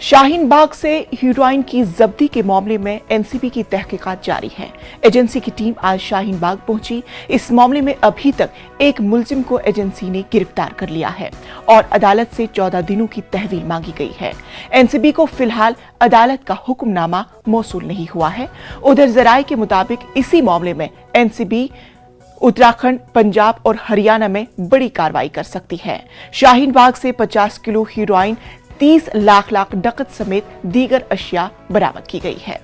शाहीन बाग से हीरोइन की जब्ती के मामले में एनसीबी की तहकीकात जारी है। एजेंसी की टीम आज शाहीन बाग पहुंची। इस मामले में अभी तक एक मुलजिम को एजेंसी ने गिरफ्तार कर लिया है और अदालत से 14 दिनों की तहवील मांगी गई है। एनसीबी को फिलहाल अदालत का हुक्मनामा मौसूल नहीं हुआ है। उधर जराये के मुताबिक इसी मामले में एनसीबी उत्तराखंड, पंजाब और हरियाणा में बड़ी कार्रवाई कर सकती है। शाहीन बाग से 50 किलो हीरोइन, 30 लाख नकद समेत दीगर अशिया बरामद की गई है।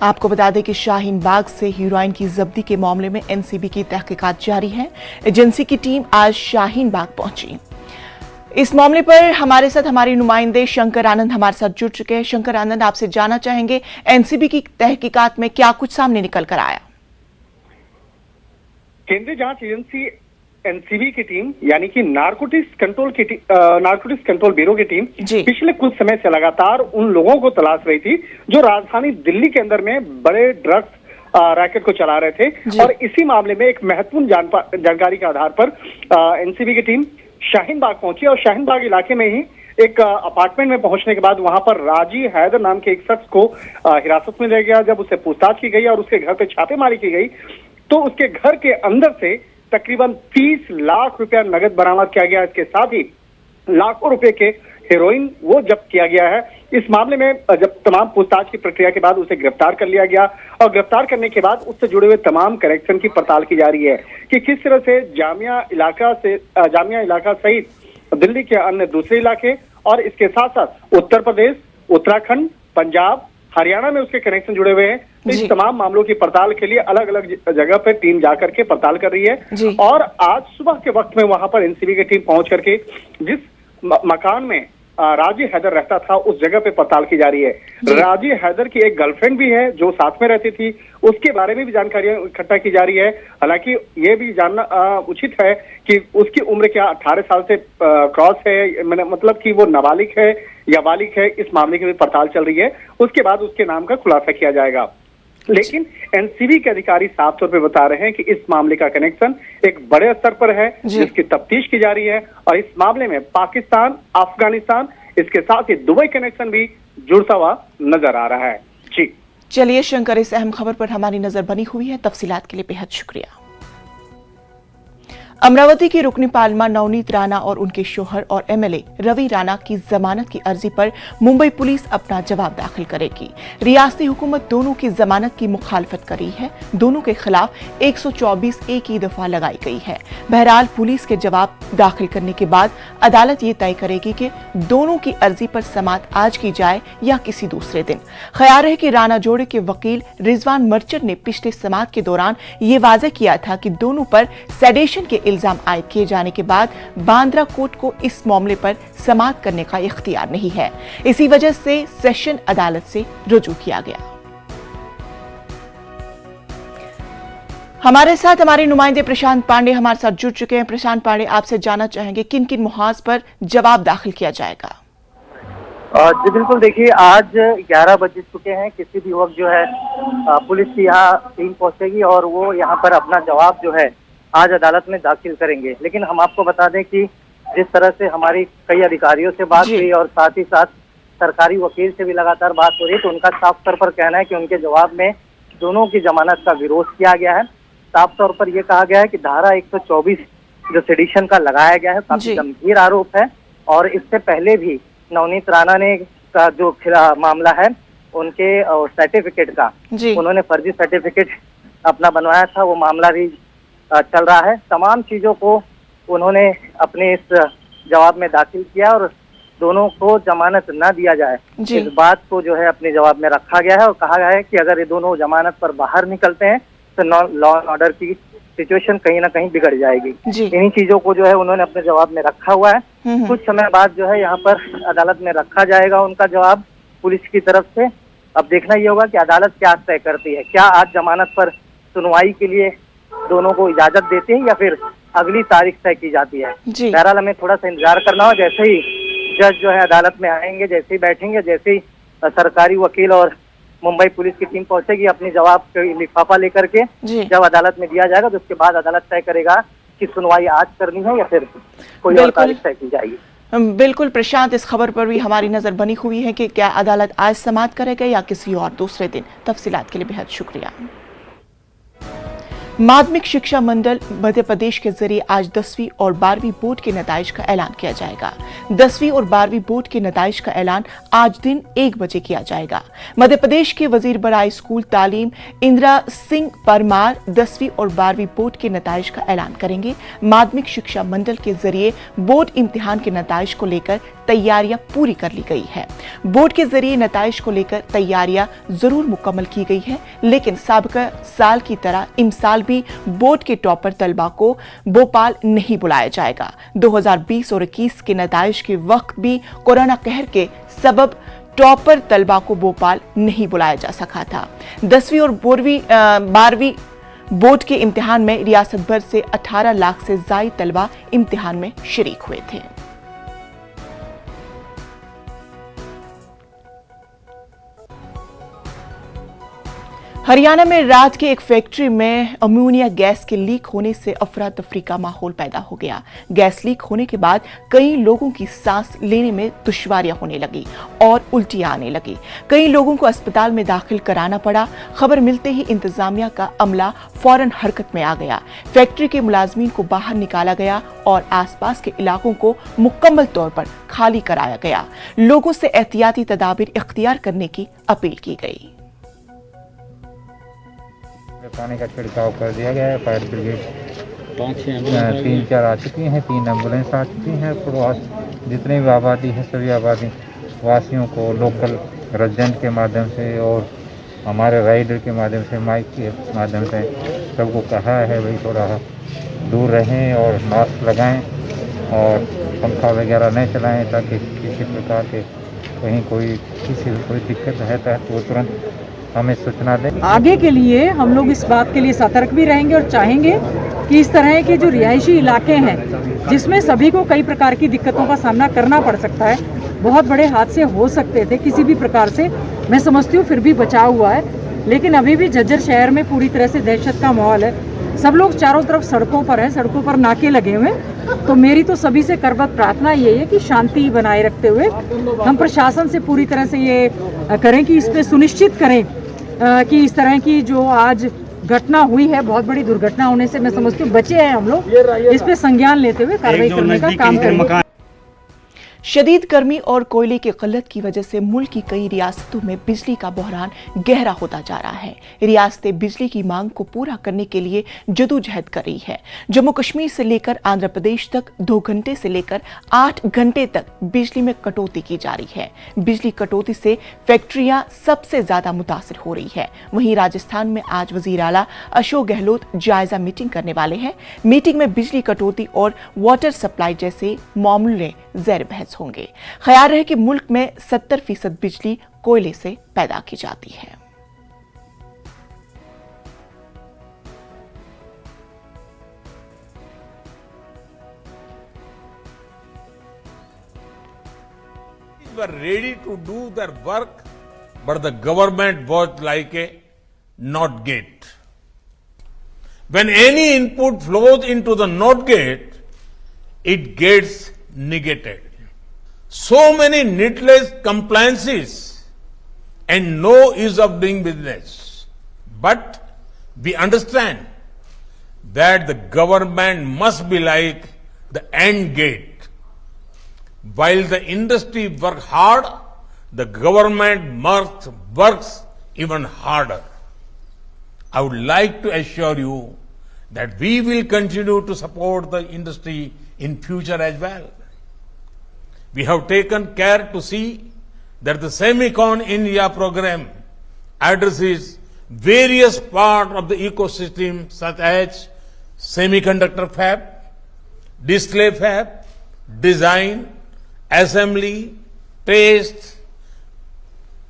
आपको बता दें कि शाहीन बाग से हीरोइन की जब्ती के मामले में एनसीबी की तहकीकात जारी है। एजेंसी की टीम आज शाहीन बाग पहुंची। इस मामले पर हमारे साथ हमारे नुमाइंदे शंकर आनंद हमारे साथ जुड़ चुके हैं। शंकर आनंद, आपसे जानना चाहेंगे एनसीबी की तहकीकात में क्या कुछ सामने निकल कर आया? केंद्रीय जांच एजेंसी एनसीबी की टीम यानी कि नारकोटिक्स कंट्रोल ब्यूरो की टीम पिछले कुछ समय से लगातार उन लोगों को तलाश रही थी जो राजधानी दिल्ली के अंदर में बड़े ड्रग्स रैकेट को चला रहे थे। और इसी मामले में एक महत्वपूर्ण जानकारी के आधार पर एनसीबी की टीम शाहीन बाग पहुंची और शाहीन बाग इलाके में ही एक अपार्टमेंट में पहुंचने के बाद वहां पर राजी हैदर नाम के एक शख्स को हिरासत में लिया गया। जब उससे पूछताछ की गई और उसके घर पे छापेमारी की गई तो उसके घर के अंदर से तकरीबन 30 लाख रुपया नगद बरामद किया गया। इसके साथ ही लाखों रुपए के हेरोइन वो जब्त किया गया है। इस मामले में जब तमाम पूछताछ की प्रक्रिया के बाद उसे गिरफ्तार कर लिया गया और गिरफ्तार करने के बाद उससे जुड़े हुए तमाम कनेक्शन की पड़ताल की जा रही है कि किस तरह से जामिया इलाका सहित दिल्ली के अन्य दूसरे इलाके और इसके साथ साथ उत्तर प्रदेश, उत्तराखंड, पंजाब, हरियाणा में उसके कनेक्शन जुड़े हुए हैं। तो इस तमाम मामलों की पड़ताल के लिए अलग अलग जगह पर टीम जाकर के पड़ताल कर रही है। और आज सुबह के वक्त में वहां पर एनसीबी की टीम पहुंच करके जिस मकान में राजी हैदर रहता था उस जगह पे पड़ताल की जा रही है। राजी हैदर की एक गर्लफ्रेंड भी है जो साथ में रहती थी, उसके बारे में भी जानकारियां इकट्ठा की जा रही है। हालांकि ये भी जानना उचित है कि उसकी उम्र क्या 18 साल से क्रॉस है, मतलब कि वो नाबालिग है या बालिग है, इस मामले की भी पड़ताल चल रही है। उसके बाद उसके नाम का खुलासा किया जाएगा। लेकिन एनसीबी के अधिकारी साफ तौर पे बता रहे हैं कि इस मामले का कनेक्शन एक बड़े स्तर पर है जिसकी तफ्तीश की जा रही है और इस मामले में पाकिस्तान, अफगानिस्तान, इसके साथ ही दुबई कनेक्शन भी जुड़ता हुआ नजर आ रहा है। जी चलिए शंकर, इस अहम खबर पर हमारी नजर बनी हुई है। तफसीलात के लिए बेहद शुक्रिया। अमरावती की रुकनी पार्लियामेंट नवनीत राणा और उनके शोहर और एमएलए रवि राणा की जमानत की अर्जी पर मुंबई पुलिस अपना जवाब दाखिल करेगी। रियासती हुकूमत दोनों की जमानत की मुखालफत कर रही है। दोनों के खिलाफ 124 ए की दफा लगाई गई है। बहरहाल पुलिस के जवाब दाखिल करने के बाद अदालत ये तय करेगी कि दोनों की अर्जी पर समाअत आज की जाए या किसी दूसरे दिन। ख्याल है कि राणा जोड़े के वकील रिजवान मर्चेंट ने पिछले समाअत के दौरान ये वाज़ेह किया था कि दोनों पर सेडेशन के इल्जाम आयद किए जाने के बाद बांद्रा कोर्ट को इस मामले पर समाअत करने का इख्तियार नहीं है। इसी वजह से सेशन अदालत से रुजू किया गया। हमारे साथ हमारे नुमाइंदे प्रशांत पांडे हमारे साथ जुड़ चुके हैं। प्रशांत पांडे, आपसे जानना चाहेंगे किन किन मुहाज पर जवाब दाखिल किया जाएगा? जी बिल्कुल, देखिए आज 11 बज चुके हैं। किसी भी वक्त जो है पुलिस की यहाँ टीम पहुंचेगी और वो यहाँ पर अपना जवाब जो है आज अदालत में दाखिल करेंगे। लेकिन हम आपको बता दें कि जिस तरह से हमारी कई अधिकारियों से बात हुई और साथ ही साथ सरकारी वकील से भी लगातार बात हो रही, तो उनका साफ तौर पर कहना है कि उनके जवाब में दोनों की जमानत का विरोध किया गया है। साफ तौर पर यह कहा गया है कि धारा 124 जो सेडिशन का लगाया गया है काफी गंभीर आरोप है और इससे पहले भी नवनीत राणा ने का जो मामला है उनके सर्टिफिकेट का उन्होंने फर्जी सर्टिफिकेट अपना बनवाया था, वो मामला भी चल रहा है। तमाम चीजों को उन्होंने अपने इस जवाब में दाखिल किया और दोनों को जमानत न दिया जाए इस बात को जो है अपने जवाब में रखा गया है और कहा गया है कि अगर ये दोनों जमानत पर बाहर निकलते हैं तो लॉ एंड ऑर्डर की सिचुएशन कहीं ना कहीं बिगड़ जाएगी। इन्हीं चीजों को जो है उन्होंने अपने जवाब में रखा हुआ है। कुछ समय बाद जो है यहाँ पर अदालत में रखा जाएगा उनका जवाब पुलिस की तरफ से। अब देखना ये होगा कि अदालत क्या तय करती है। क्या आज जमानत पर सुनवाई के लिए दोनों को इजाजत देते हैं या फिर अगली तारीख तय की जाती है। जी। बहरहाल हमें थोड़ा सा इंतजार करना हो, जैसे ही जज जो है अदालत में आएंगे, जैसे ही बैठेंगे, जैसे ही सरकारी वकील और मुंबई पुलिस की टीम पहुंचेगी अपनी जवाब लिफाफा लेकर के, जब अदालत में दिया जाएगा तो उसके बाद अदालत तय करेगा कि सुनवाई आज करनी है या फिर कोई और तारीख तय की जाएगी। बिल्कुल प्रशांत, इस खबर पर भी हमारी नजर बनी हुई है कि क्या अदालत आज समाअत करेगा या किसी और दूसरे दिन। तफसीलात के लिए बेहद शुक्रिया। माध्यमिक शिक्षा मंडल मध्य प्रदेश के जरिए आज 10वीं और 12वीं बोर्ड के नताइज का ऐलान किया जाएगा। 10वीं और 12वीं बोर्ड के नताइज का ऐलान आज दिन 1 बजे किया जाएगा। मध्य प्रदेश के वजीर बराए स्कूल तालीम इंदिरा सिंह परमार 10वीं और 12वीं बोर्ड के नताइज का ऐलान करेंगे। माध्यमिक शिक्षा मंडल के जरिए बोर्ड इम्तिहान के नताइज को लेकर तैयारियां पूरी कर ली गई है। बोर्ड के जरिए नताइज को लेकर तैयारियां जरूर मुकम्मल की गई है, लेकिन साबिका साल की तरह इमसाल भी बोर्ड के टॉपर तलबा को भोपाल नहीं बुलाया जाएगा। 2020 और 21 के नताइज के वक्त भी कोरोना कहर के सबब टॉपर तलबा को भोपाल नहीं बुलाया जा सका था। 10वीं और 12वीं बोर्ड के इम्तिहान में रियासत भर से 18 लाख से ज्यादा तलबा इम्तिहान में शरीक हुए थे। हरियाणा में रात के एक फैक्ट्री में अमोनिया गैस के लीक होने से अफरा तफरी का माहौल पैदा हो गया। गैस लीक होने के बाद कई लोगों की सांस लेने में दुश्वारियां होने लगी और उल्टियां आने लगी। कई लोगों को अस्पताल में दाखिल कराना पड़ा। खबर मिलते ही इंतजामिया का अमला फौरन हरकत में आ गया। फैक्ट्री के मुलाजमीन को बाहर निकाला गया और आसपास के इलाकों को मुकम्मल तौर पर खाली कराया गया। लोगों से एहतियाती तदाबीर इख्तियार करने की अपील की गई। पानी का छिड़काव कर दिया गया है। फायर ब्रिगेड 3-4 आ चुकी हैं, 3 एम्बुलेंस आ चुकी हैं। प्रवास जितने भी आबादी है सभी आबादी वासियों को लोकल रेजिडेंट के माध्यम से और हमारे राइडर के माध्यम से, माइक के माध्यम से सबको कहा है भाई थोड़ा दूर रहें और मास्क लगाएं और पंखा वगैरह नहीं चलाएं, ताकि किसी प्रकार के कहीं किसी कोई दिक्कत है तो वो तुरंत हमें सूचना दें। आगे के लिए हम लोग इस बात के लिए सतर्क भी रहेंगे और चाहेंगे कि इस तरह के जो रिहायशी इलाके हैं जिसमें सभी को कई प्रकार की दिक्कतों का सामना करना पड़ सकता है, बहुत बड़े हादसे हो सकते थे किसी भी प्रकार से, मैं समझती हूँ फिर भी बचाव हुआ है। लेकिन अभी भी झज्जर शहर में पूरी तरह से दहशत का माहौल है। सब लोग चारों तरफ सड़कों पर हैं, सड़कों पर नाके लगे हुए। तो मेरी तो सभी से करबद्ध प्रार्थना यही है कि शांति बनाए रखते हुए हम प्रशासन से पूरी तरह से ये करें कि इस पे सुनिश्चित करें कि इस तरह की जो आज घटना हुई है, बहुत बड़ी दुर्घटना होने से मैं समझती हूँ बचे हैं हम लोग, इस पे संज्ञान लेते हुए कार्रवाई करने का काम करेंगे। शदीद गर्मी और कोयले की किल्लत की वजह से मुल्क की कई रियासतों में बिजली का बहरान गहरा होता जा रहा है। रियासतें बिजली की मांग को पूरा करने के लिए जदोजहद कर रही है। जम्मू कश्मीर से लेकर आंध्र प्रदेश तक 2 घंटे से लेकर 8 घंटे तक बिजली में कटौती की जा रही है। बिजली कटौती से फैक्ट्रियां सबसे ज्यादा मुतासिर हो रही है। वहीं राजस्थान में आज वजीर आला अशोक गहलोत जायजा मीटिंग करने वाले हैं। मीटिंग में बिजली कटौती और वाटर सप्लाई जैसे मामले ज़ेर बहस होंगे। ख्याल रहे कि मुल्क में 70% बिजली कोयले से पैदा की जाती है। were ready to do their work, but the government was like a not gate. When any input flows into the not gate, it gets negated. So many needless compliances and no ease of doing business. But we understand that the government must be like the end gate. While the industry works hard, the government works even harder. I would like to assure you that we will continue to support the industry in future as well. We have taken care to see that the Semicon India program addresses various parts of the ecosystem such as semiconductor fab, display fab, design, assembly, test,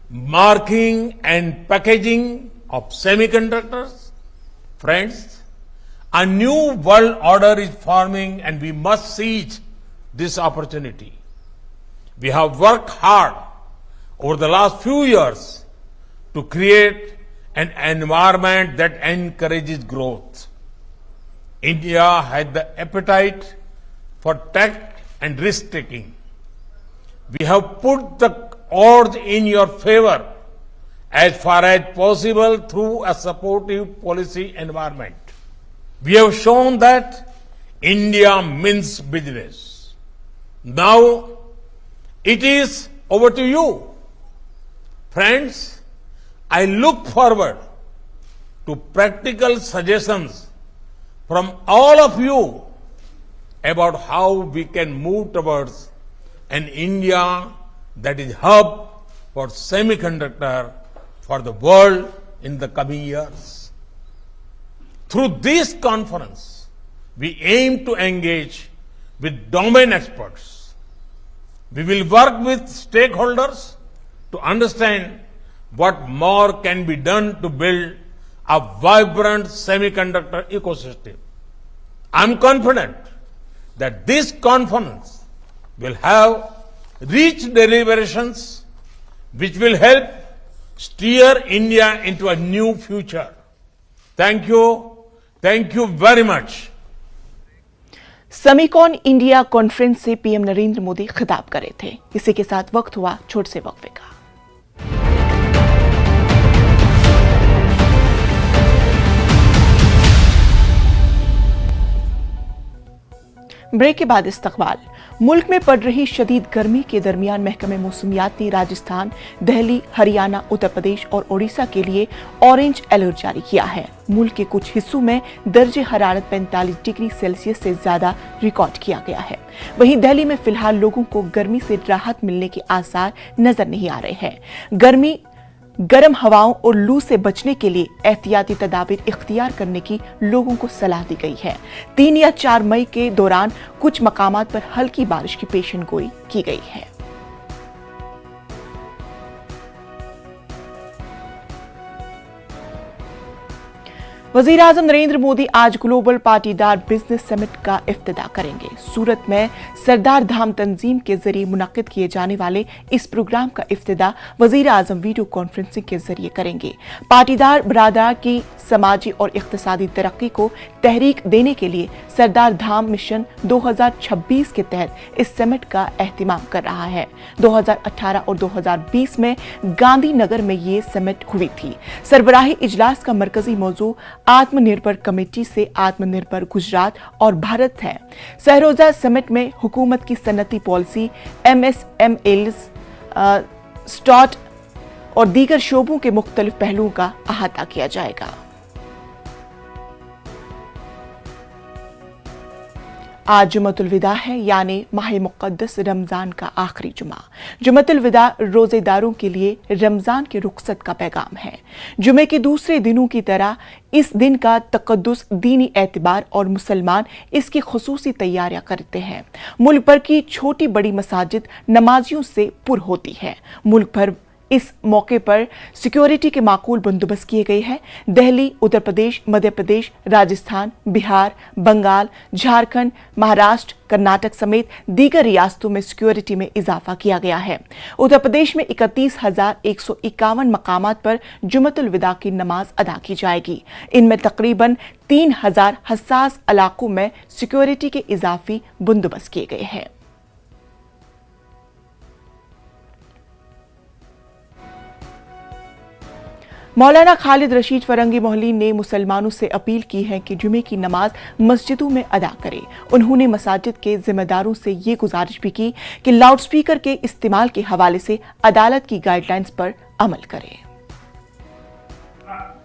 marking and packaging of semiconductors. Friends, A new world order is forming and we must seize this opportunity. We have worked hard over the last few years to create an environment that encourages growth. India had the appetite for tech and risk taking. We have put the odds in your favor as far as possible through a supportive policy environment. We have shown that India means business. Now it is over to you. Friends, I look forward to practical suggestions from all of you about how we can move towards an India that is hub for semiconductor for the world in the coming years. Through this conference, we aim to engage with domain experts. We will work with stakeholders to understand what more can be done to build a vibrant semiconductor ecosystem. I'm confident that this conference will have rich deliberations which will help steer India into a new future. Thank you. Thank you very much. Semicon India conference से PM Narendra Modi खिताब कर रहे थे। इसी के साथ वक्त हुआ छोटे से वक्फे का। ब्रेक के बाद इस्तकबाल। मुल्क में पड़ रही शदीद गर्मी के दरमियान महकमे मौसमियात ने राजस्थान, दिल्ली, हरियाणा, उत्तर प्रदेश और ओडिशा के लिए ऑरेंज अलर्ट जारी किया है। मुल्क के कुछ हिस्सों में दर्जे हरारत 45 डिग्री सेल्सियस से ज्यादा रिकॉर्ड किया गया है। वहीं दिल्ली में फिलहाल लोगों को गर्मी से राहत मिलने के आसार नजर नहीं आ रहे हैं। गर्म हवाओं और लू से बचने के लिए एहतियाती तदाबीर इख्तियार करने की लोगों को सलाह दी गई है। 3 या 4 मई के दौरान कुछ मकामात पर हल्की बारिश की पेशेनगोई की गई है। वजीर आजम नरेंद्र मोदी आज ग्लोबल पाटीदार बिजनेस समिट का इफ्तिताह करेंगे। सूरत में सरदार धाम तंजीम के जरिए मुनक्किद किए जाने वाले इस प्रोग्राम का इफ्तिताह वजीर आजम वीडियो कॉन्फ्रेंसिंग के जरिए करेंगे। पाटीदार बरादरी की समाजी और इक्तिसादी तरक्की को तहरीक देने के लिए सरदार धाम मिशन 2026 के तहत इस समिट का एहतिमाम कर रहा है। 2018 और 2020 में गांधीनगर में ये समिट हुई थी। सरबराही इजलास का मरकजी मौजू आत्मनिर्भर कमेटी से आत्मनिर्भर गुजरात और भारत है। सहरोजा समिट में हुकूमत की सनती पॉलिसी, MSMEs, स्टार्ट और दीगर शोबों के मुख्तलिफ पहलुओं का अहाता किया जाएगा। आज जुमतुल विदा है, यानी माह मुक़द्दस रमजान का आखिरी जुमा। जुमतुल विदा रोजेदारों के लिए रमजान के रुखसत का पैगाम है। जुमे के दूसरे दिनों की तरह इस दिन का तक़द्दुस दीनी एतबार और मुसलमान इसकी खुसूसी तैयारियां करते हैं। मुल्क भर की छोटी बड़ी मसाजिद नमाजियों से पुर होती है। मुल्क भर इस मौके पर सिक्योरिटी के माकूल बंदोबस्त किए गए हैं। दिल्ली, उत्तर प्रदेश, मध्य प्रदेश, राजस्थान, बिहार, बंगाल, झारखंड, महाराष्ट्र, कर्नाटक समेत दीगर रियासतों में सिक्योरिटी में इजाफा किया गया है। उत्तर प्रदेश में 31,151 मकामात पर जुमतुल विदा की नमाज अदा की जाएगी। इनमें तकरीबन 3,000 हसास इलाकों में सिक्योरिटी के इजाफी बंदोबस्त किए गए हैं। मौलाना खालिद रशीद फरंगी मोहल्ली ने मुसलमानों से अपील की है कि जुमे की नमाज मस्जिदों में अदा करें। उन्होंने मसाजिद के जिम्मेदारों से ये गुजारिश भी की कि लाउडस्पीकर के इस्तेमाल के हवाले से अदालत की गाइडलाइंस पर अमल करें।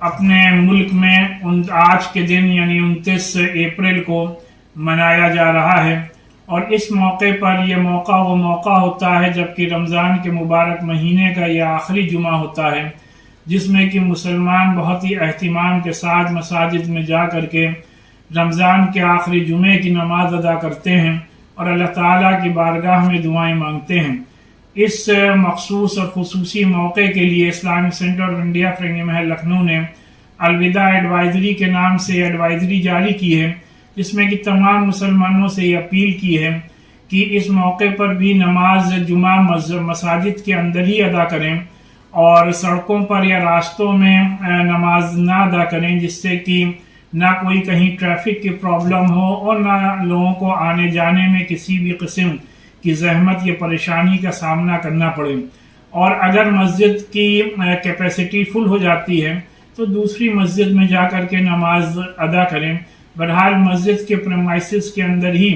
अपने मुल्क में आज के दिन यानी 29 अप्रैल को मनाया जा रहा है और इस मौके पर यह वो मौका होता है जबकि रमज़ान के मुबारक महीने का यह आखिरी जुमा होता है, जिसमें कि मुसलमान बहुत ही एहतिमाम के साथ मसाजिद में जा कर के रमज़ान के आखिरी जुमे की नमाज अदा करते हैं और अल्लाह ताला की बारगाह में दुआएं मांगते हैं। इस मखसूस और खुसूसी मौके के लिए इस्लामिक सेंटर ऑफ इंडिया फिरंगी महल लखनऊ ने अलविदा एडवाइजरी के नाम से एडवाइजरी जारी की है, जिसमें कि तमाम मुसलमानों से ये अपील की है कि इस मौके पर भी नमाज जुमा मसाजिद के अंदर ही अदा करें और सड़कों पर या रास्तों में नमाज ना अदा करें, जिससे कि ना कोई कहीं ट्रैफिक की प्रॉब्लम हो और ना लोगों को आने जाने में किसी भी किस्म की जहमत या परेशानी का सामना करना पड़े। और अगर मस्जिद की कैपेसिटी फुल हो जाती है तो दूसरी मस्जिद में जा कर के नमाज अदा करें। बहरहाल मस्जिद के प्रेमाइसिस के अंदर ही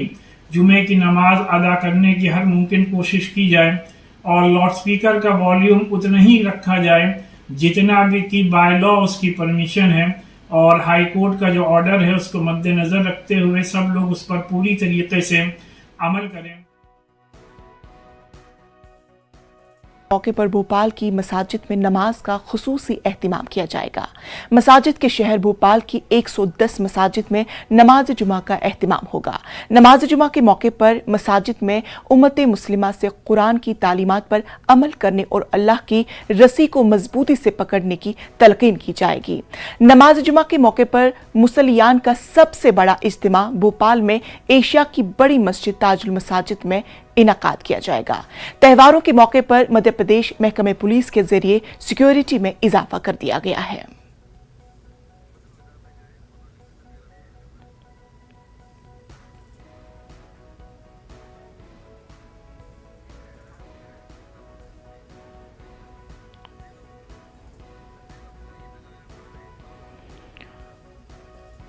जुमे की नमाज अदा करने की हर मुमकिन कोशिश की जाए और लाउड स्पीकर का वॉल्यूम उतना ही रखा जाए जितना भी की बाय लॉ उसकी परमिशन है, और हाई कोर्ट का जो ऑर्डर है उसको मद्देनजर रखते हुए सब लोग उस पर पूरी तरीके से अमल करें। मौके पर भोपाल की मसाजिद में नमाज का खुसूसी एहतिमाम किया जाएगा। मसाजिद के शहर भोपाल की 110 मसाजिद में नमाज जुमा का एहतिमाम होगा। नमाज जुमा के मौके पर मसाजिद में उम्मत मुस्लिमा से कुरान की तालीमात पर अमल करने और अल्लाह की रस्सी को मजबूती से पकड़ने की तलकीन की जाएगी। नमाज जुमा के मौके पर मुसलियान का सबसे बड़ा इज्तिमा भोपाल में एशिया की बड़ी मस्जिद ताजुल मसाजिद में इनाकाद किया जाएगा। त्योहारों के मौके पर मध्य प्रदेश महकमे पुलिस के जरिए सिक्योरिटी में इजाफा कर दिया गया है।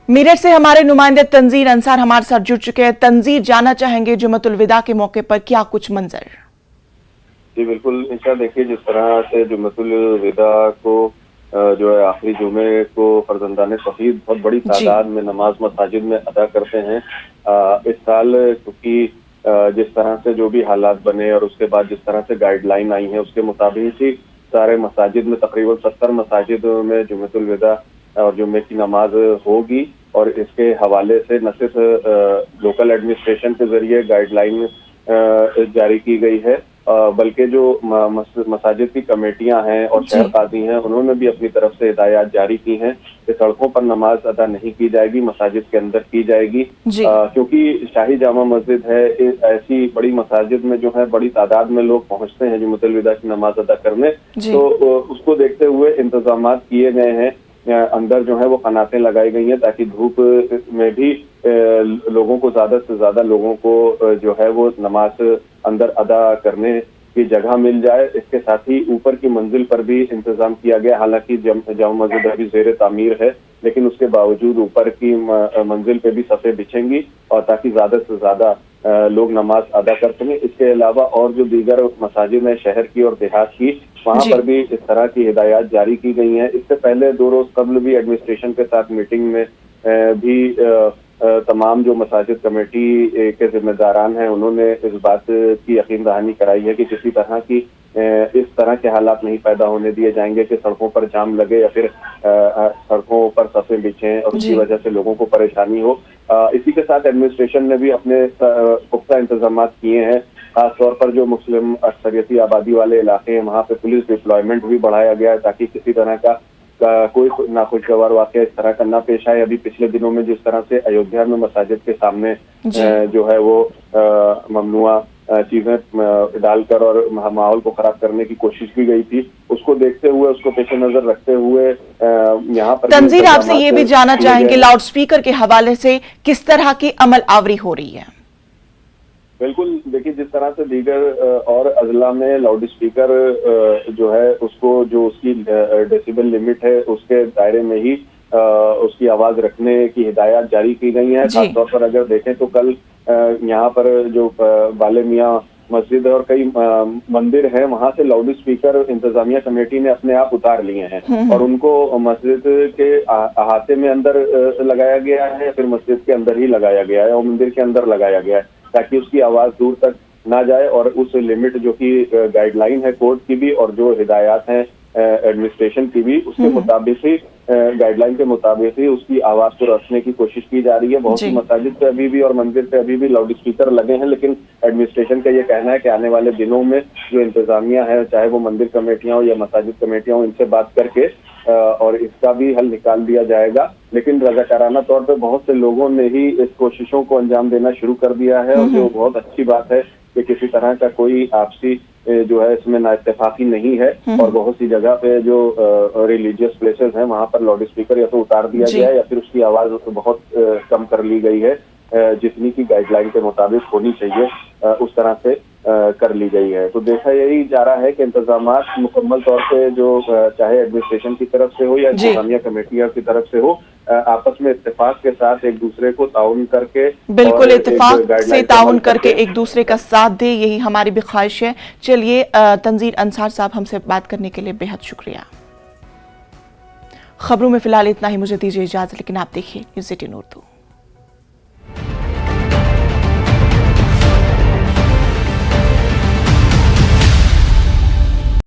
मेरठ से हमारे नुमाइंदे तंजीर अंसार हमारे साथ जुड़ चुके हैं। तंजीर, जानना चाहेंगे जुम्मतुल विदा के मौके पर क्या कुछ मंजर? जी बिल्कुल निशा, देखिए जिस तरह से जुम्मतुल विदा को जो है आखिरी जुमे को फर्जंदाने तौहीद बहुत बड़ी तादाद में नमाज मसाजिद में अदा करते हैं। इस साल क्योंकि जिस तरह से जो भी हालात बने और उसके बाद जिस तरह से गाइडलाइन आई है उसके मुताबिक ही सारे मसाजिद में तकरीबन 70 मसाजिद में जुम्मतुल विदा और जुम्मे की नमाज होगी। और इसके हवाले से न सिर्फ लोकल एडमिनिस्ट्रेशन के जरिए गाइडलाइन जारी की गई है, बल्कि जो मसाजिद की कमेटियां हैं और शहर काजी हैं उन्होंने भी अपनी तरफ से हिदायत जारी की हैं कि सड़कों पर नमाज अदा नहीं की जाएगी, मसाजिद के अंदर की जाएगी। क्योंकि शाही जामा मस्जिद है, ऐसी बड़ी मसाजिद में जो है बड़ी तादाद में लोग पहुंचते हैं जुम्मतुल विदा की नमाज अदा करने, तो उसको देखते हुए इंतजाम किए गए हैं। अंदर जो है वो कनातें लगाई गई हैं ताकि धूप में भी लोगों को ज्यादा से ज्यादा लोगों को जो है वो नमाज अंदर अदा करने की जगह मिल जाए। इसके साथ ही ऊपर की मंजिल पर भी इंतजाम किया गया। हालांकि जामा मस्जिद अभी ज़ेरे तामीर है, लेकिन उसके बावजूद ऊपर की मंजिल पे भी सफ़े बिछेंगी और ताकि ज्यादा से ज्यादा लोग नमाज अदा कर सकें। इसके अलावा और जो दीगर मसाजिद हैं शहर की और देहात की, वहाँ पर भी इस तरह की हिदायत जारी की गई हैं। इससे पहले 2 रोज कबल भी एडमिनिस्ट्रेशन के साथ मीटिंग में भी तमाम जो मसाजिद कमेटी के जिम्मेदारान हैं उन्होंने इस बात की यकीन दहानी कराई है कि किसी तरह की इस तरह के हालात नहीं पैदा होने दिए जाएंगे कि सड़कों पर जाम लगे या फिर सड़कों पर सफ़े बिछें और उसकी वजह से लोगों को परेशानी हो। इसी के साथ एडमिनिस्ट्रेशन ने भी अपने पुख्ता इंतजाम किए हैं। खासतौर पर जो मुस्लिम अक्सरियती आबादी वाले इलाके हैं वहाँ पे पुलिस डिप्लॉयमेंट भी बढ़ाया गया है ताकि किसी तरह का कोई नाखुशगवार वाक़या इस तरह का न पेश आए। अभी पिछले दिनों में जिस तरह से अयोध्या में मसाजिद के सामने जो है वो ममनुआ चीजें डालकर और माहौल को खराब करने की कोशिश की गई थी, उसको देखते हुए उसको पेश नजर रखते हुए यहाँ पर तंजीर, आपसे ये भी जानना चाहेंगे लाउड स्पीकर के हवाले से किस तरह की अमल आवरी हो रही है? बिल्कुल, देखिए जिस तरह से दीगर और अजला में लाउड स्पीकर जो है उसको जो उसकी डेसिबल लिमिट है उसके दायरे में ही उसकी आवाज रखने की हिदायत जारी की गई है। खासतौर पर अगर देखें तो कल यहाँ पर जो बाले मियाँ मस्जिद और कई मंदिर हैं वहाँ से लाउड स्पीकर इंतजामिया कमेटी ने अपने आप उतार लिए हैं और उनको मस्जिद के अहाते में अंदर लगाया गया है, फिर मस्जिद के अंदर ही लगाया गया है और मंदिर के अंदर लगाया गया है ताकि उसकी आवाज दूर तक ना जाए और उस लिमिट जो कि गाइडलाइन है कोर्ट की भी और जो हिदायत है एडमिनिस्ट्रेशन की भी उसके मुताबिक ही गाइडलाइन के मुताबिक ही उसकी आवाज को रखने की कोशिश की जा रही है। बहुत सी मसाजिद पे अभी भी और मंदिर पे अभी भी लाउड स्पीकर लगे हैं, लेकिन एडमिनिस्ट्रेशन का ये कहना है कि आने वाले दिनों में जो इंतजामिया है चाहे वो मंदिर कमेटियां हो या मसाजिद कमेटियां हो, इनसे बात करके और इसका भी हल निकाल दिया जाएगा। लेकिन रजाकाराना तौर पे बहुत से लोगों ने ही इस कोशिशों को अंजाम देना शुरू कर दिया है, और जो बहुत अच्छी बात है कि किसी तरह का कोई आपसी जो है इसमें ना इत्तेफाकी नहीं है। और बहुत सी जगह पे जो रिलीजियस प्लेसेस हैं वहां पर लाउड स्पीकर या तो उतार दिया गया है या फिर उसकी आवाज बहुत कम कर ली गई है, जितनी की गाइडलाइन के मुताबिक होनी चाहिए उस तरह से कर ली गई है। तो देखा यही जा रहा है कि इंतजामात मुकम्मल तौर पे जो चाहे एडमिनिस्ट्रेशन की तरफ से हो या इंतजामिया कमेटियों की तरफ से हो, आपस में इत्तेफाक के साथ एक दूसरे को ताउन करके, बिल्कुल इत्तेफाक से ताउन करके एक दूसरे का साथ दे, यही हमारी भी ख्वाहिश है। चलिए तंजीर अंसार साहब, हमसे बात करने के लिए बेहद शुक्रिया। खबरों में फिलहाल इतना ही, मुझे दीजिए इजाजत, लेकिन आप देखिए न्यूज़ 18 उर्दू।